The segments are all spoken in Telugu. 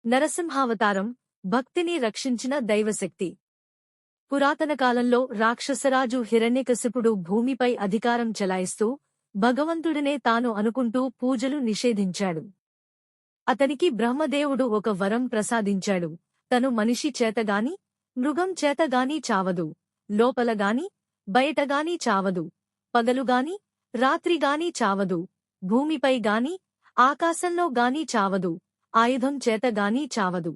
నరసింహావతారం భక్తిని రక్షించిన దైవశక్తి. పురాతన కాలంలో రాక్షసరాజు హిరణ్యకశిపుడు భూమిపై అధికారం చెలాయిస్తూ భగవంతుడినే తాను అనుకుంటూ పూజలు నిషేధించాడు. అతనికి బ్రహ్మదేవుడు ఒక వరం ప్రసాదించాడు. తను మనిషి చేతగాని మృగం చేతగాని చావదు, లోపలగాని బయటగాని చావదు, పగలుగాని రాత్రిగాని చావదు, భూమిపై గాని ఆకాశంలో గాని చావదు, ఆయుధం చేతగాని చావదు.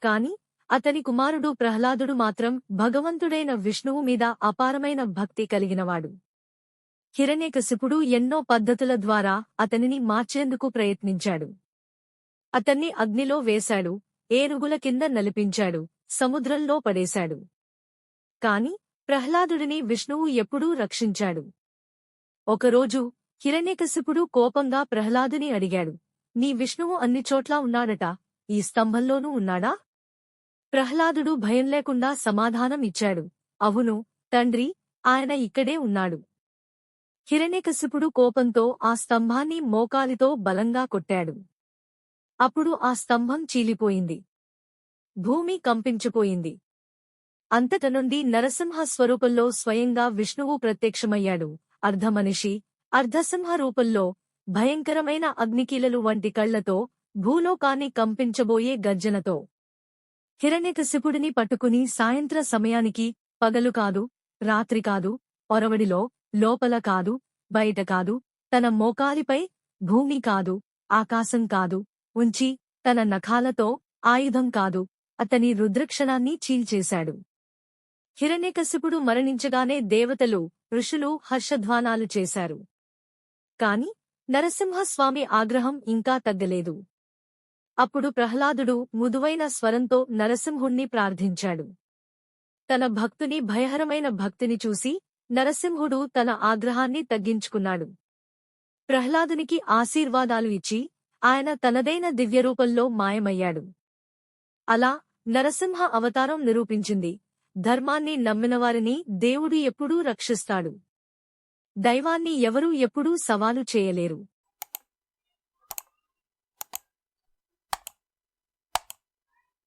కాని అతని కుమారుడు ప్రహ్లాదుడు మాత్రం భగవంతుడైన విష్ణువు మీద అపారమైన భక్తి కలిగినవాడు. హిరణ్యకశిపుడు ఎన్నో పద్ధతుల ద్వారా అతనిని మార్చేందుకు ప్రయత్నించాడు. అతన్ని అగ్నిలో వేశాడు, ఏనుగుల కింద నలిపించాడు, సముద్రంలో పడేశాడు. కాని ప్రహ్లాదుడిని విష్ణువు ఎప్పుడూ రక్షించాడు. ఒకరోజు హిరణ్యకశిపుడు కోపంగా ప్రహ్లాదుని అడిగాడు, నీ విష్ణువు అన్ని చోట్లా ఉన్నాడట, ఈ స్తంభంలోనూ ఉన్నాడా? ప్రహ్లాదుడు భయం లేకుండా సమాధానం ఇచ్చాడు, అవును తండ్రి, ఆయన ఇక్కడే ఉన్నాడు. హిరణ్యకశిపుడు కోపంతో ఆ స్తంభాన్ని మోకాలితో బలంగా కొట్టాడు. అప్పుడు ఆ స్తంభం చీలిపోయింది. భూమి కంపించిపోయింది. అంతటనుండి నరసింహ స్వరూపంలో స్వయంగా విష్ణువు ప్రత్యక్షమయ్యాడు. అర్ధమనిషి, అర్ధసింహ రూపంలో, భయంకరమైన అగ్నికీలలు వంటి కళ్లతో, భూలోకాన్ని కంపించబోయే గర్జనతో. హిరణ్యకశిపుడిని పట్టుకుని సాయంత్ర సమయానికి, పగలు కాదు, రాత్రి కాదు, ఒరవడిలో, లోపల కాదు, బయట కాదు, తన మోకాలిపై, భూమి కాదు, ఆకాశం కాదు, ఉంచి, తన నఖాలతో, ఆయుధం కాదు, అతని రుద్రక్షణాన్ని చీల్చేశాడు. హిరణ్యకశిపుడు మరణించగానే దేవతలు, ఋషులు హర్షధ్వానాలు చేశారు. కాని నరసింహస్వామి ఆగ్రహం ఇంకా తగ్గలేదు. అప్పుడు ప్రహ్లాదుడు మృదువైన స్వరంతో నరసింహుణ్ణి ప్రార్థించాడు. తన భక్తుని భయహరమైన భక్తిని చూసి నరసింహుడు తన ఆగ్రహాన్ని తగ్గించుకున్నాడు. ప్రహ్లాదునికి ఆశీర్వాదాలు ఇచ్చి ఆయన తనదైన దివ్యరూపంలో మాయమయ్యాడు. అలా నరసింహ అవతారం నిరూపించింది, ధర్మాన్ని నమ్మినవారిని దేవుడు ఎప్పుడూ రక్షిస్తాడు. దైవాన్ని ఎవరూ ఎప్పుడూ సవాలు చేయలేరు.